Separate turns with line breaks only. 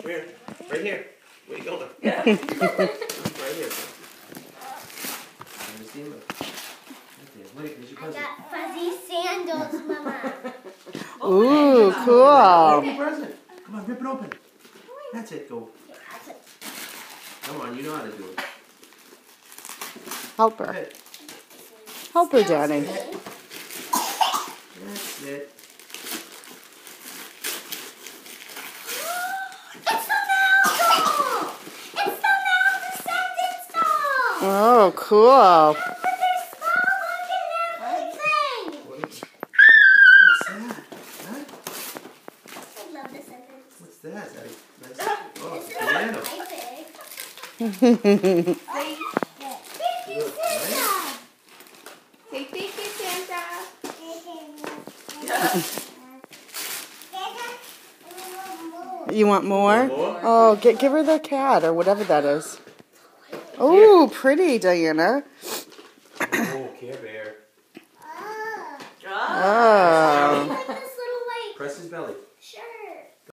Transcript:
Come here. Right here. Where you going? Right here.
I got fuzzy sandals, Mama.
Ooh, cool.
Happy present. Come on, rip it open. That's it, go. Come on, you know how to do it.
Help her.
That's it.
Help her, Danny.
That's it.
It's the nail doll! It's the nail descendants doll!
Oh, cool.
Look at their skull, look at everything!
What's that? Huh?
I love descendants.
What's that? Is that a nice... Oh,
This
it's
is
a piano.
my thing.
Look,
Thank you, Santa!
Say thank you, Santa.
You want more?
More?
Oh, give her the cat or whatever that is. Oh, pretty, Diana.
Oh, Care Bear.
Oh.
Like this little white.
Press his belly.